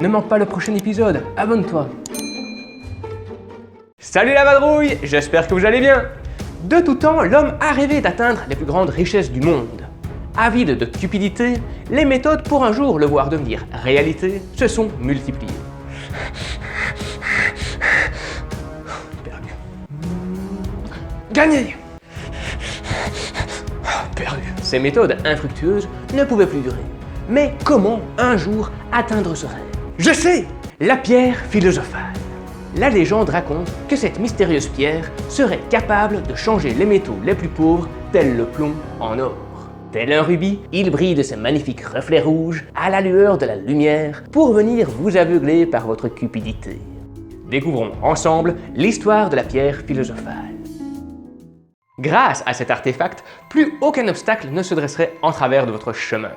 Ne manque pas le prochain épisode, abonne-toi. Salut la vadrouille, j'espère que vous allez bien. De tout temps, l'homme a rêvé d'atteindre les plus grandes richesses du monde. Avide de cupidité, les méthodes pour un jour le voir devenir réalité se sont multipliées. Perdu. Gagné. Perdu. Ces méthodes infructueuses ne pouvaient plus durer. Mais comment un jour atteindre ce rêve? Je sais! La pierre philosophale. La légende raconte que cette mystérieuse pierre serait capable de changer les métaux les plus pauvres, tels le plomb, en or. Tel un rubis, il brille de ses magnifiques reflets rouges à la lueur de la lumière pour venir vous aveugler par votre cupidité. Découvrons ensemble l'histoire de la pierre philosophale. Grâce à cet artefact, plus aucun obstacle ne se dresserait en travers de votre chemin.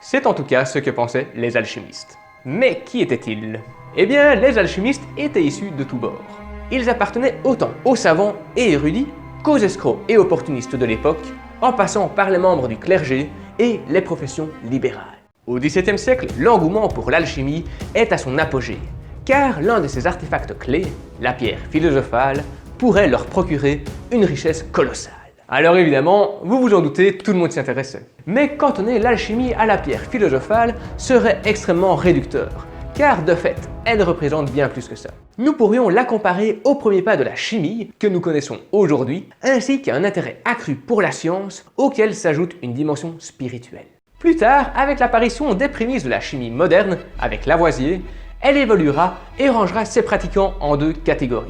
C'est en tout cas ce que pensaient les alchimistes. Mais qui étaient-ils? Eh bien, les alchimistes étaient issus de tous bords. Ils appartenaient autant aux savants et érudits qu'aux escrocs et opportunistes de l'époque, en passant par les membres du clergé et les professions libérales. Au XVIIe siècle, l'engouement pour l'alchimie est à son apogée, car l'un de ces artefacts clés, la pierre philosophale, pourrait leur procurer une richesse colossale. Alors évidemment, vous vous en doutez, tout le monde s'y intéressait. Mais cantonner l'alchimie à la pierre philosophale serait extrêmement réducteur, car de fait, elle représente bien plus que ça. Nous pourrions la comparer au premier pas de la chimie que nous connaissons aujourd'hui, ainsi qu'à un intérêt accru pour la science, auquel s'ajoute une dimension spirituelle. Plus tard, avec l'apparition des prémices de la chimie moderne, avec Lavoisier, elle évoluera et rangera ses pratiquants en deux catégories.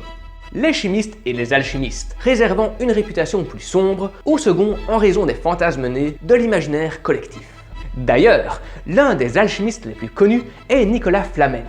Les chimistes et les alchimistes, réservant une réputation plus sombre au second en raison des fantasmes nés de l'imaginaire collectif. D'ailleurs, l'un des alchimistes les plus connus est Nicolas Flamel.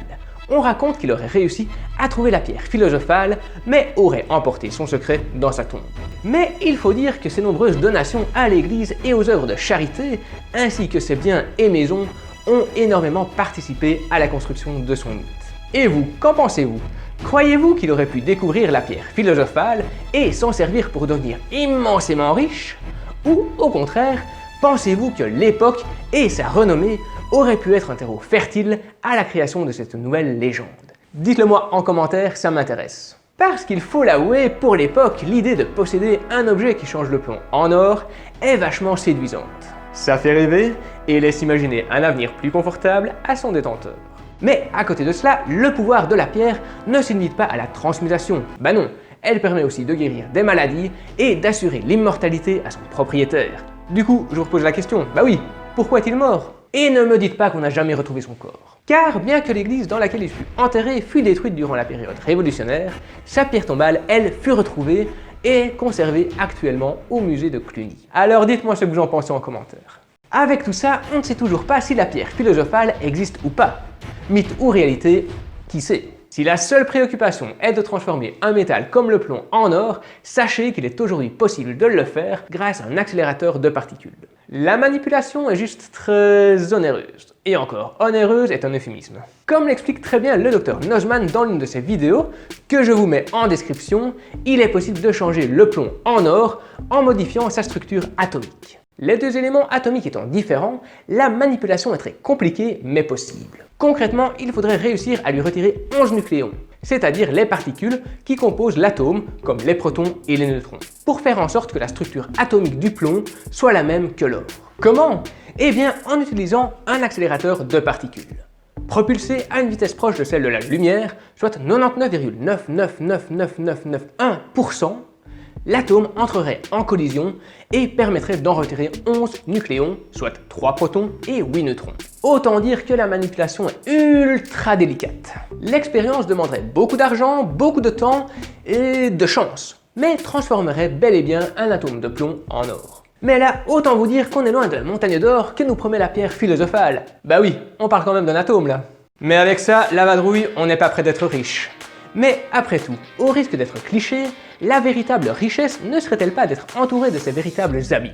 On raconte qu'il aurait réussi à trouver la pierre philosophale, mais aurait emporté son secret dans sa tombe. Mais il faut dire que ses nombreuses donations à l'église et aux œuvres de charité, ainsi que ses biens et maisons, ont énormément participé à la construction de son mythe. Et vous, qu'en pensez-vous? Croyez-vous qu'il aurait pu découvrir la pierre philosophale et s'en servir pour devenir immensément riche? Ou au contraire, pensez-vous que l'époque et sa renommée auraient pu être un terreau fertile à la création de cette nouvelle légende? Dites-le moi en commentaire, ça m'intéresse. Parce qu'il faut l'avouer, pour l'époque, l'idée de posséder un objet qui change le plomb en or est vachement séduisante. Ça fait rêver et laisse imaginer un avenir plus confortable à son détenteur. Mais à côté de cela, le pouvoir de la pierre ne se limite pas à la transmutation. Bah non, elle permet aussi de guérir des maladies et d'assurer l'immortalité à son propriétaire. Du coup, je vous repose la question, bah oui, pourquoi est-il mort? Et ne me dites pas qu'on n'a jamais retrouvé son corps. Car bien que l'église dans laquelle il fut enterré fut détruite durant la période révolutionnaire, sa pierre tombale, elle, fut retrouvée et est conservée actuellement au musée de Cluny. Alors dites-moi ce que vous en pensez en commentaire. Avec tout ça, on ne sait toujours pas si la pierre philosophale existe ou pas. Mythe ou réalité, qui sait? Si la seule préoccupation est de transformer un métal comme le plomb en or, sachez qu'il est aujourd'hui possible de le faire grâce à un accélérateur de particules. La manipulation est juste très onéreuse. Et encore, onéreuse est un euphémisme. Comme l'explique très bien le Dr Nozman dans l'une de ses vidéos, que je vous mets en description, il est possible de changer le plomb en or en modifiant sa structure atomique. Les deux éléments atomiques étant différents, la manipulation est très compliquée mais possible. Concrètement, il faudrait réussir à lui retirer 11 nucléons, c'est-à-dire les particules qui composent l'atome, comme les protons et les neutrons, pour faire en sorte que la structure atomique du plomb soit la même que l'or. Comment? Eh bien, en utilisant un accélérateur de particules. Propulsé à une vitesse proche de celle de la lumière, soit 99,9999991%, l'atome entrerait en collision et permettrait d'en retirer 11 nucléons, soit 3 protons et 8 neutrons. Autant dire que la manipulation est ultra délicate. L'expérience demanderait beaucoup d'argent, beaucoup de temps et de chance, mais transformerait bel et bien un atome de plomb en or. Mais là, autant vous dire qu'on est loin de la montagne d'or que nous promet la pierre philosophale. Bah oui, on parle quand même d'un atome là. Mais avec ça, la vadrouille, on n'est pas près d'être riche. Mais après tout, au risque d'être cliché, la véritable richesse ne serait-elle pas d'être entouré de ses véritables amis?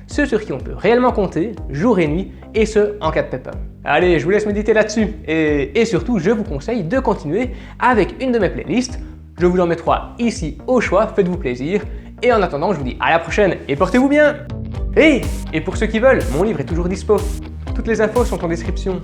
Ceux sur qui on peut réellement compter, jour et nuit, et ce, en cas de pépin. Allez, je vous laisse méditer là-dessus. Et surtout, je vous conseille de continuer avec une de mes playlists. Je vous en mets 3 ici au choix, faites-vous plaisir. Et en attendant, je vous dis à la prochaine et portez-vous bien! Et pour ceux qui veulent, mon livre est toujours dispo. Toutes les infos sont en description.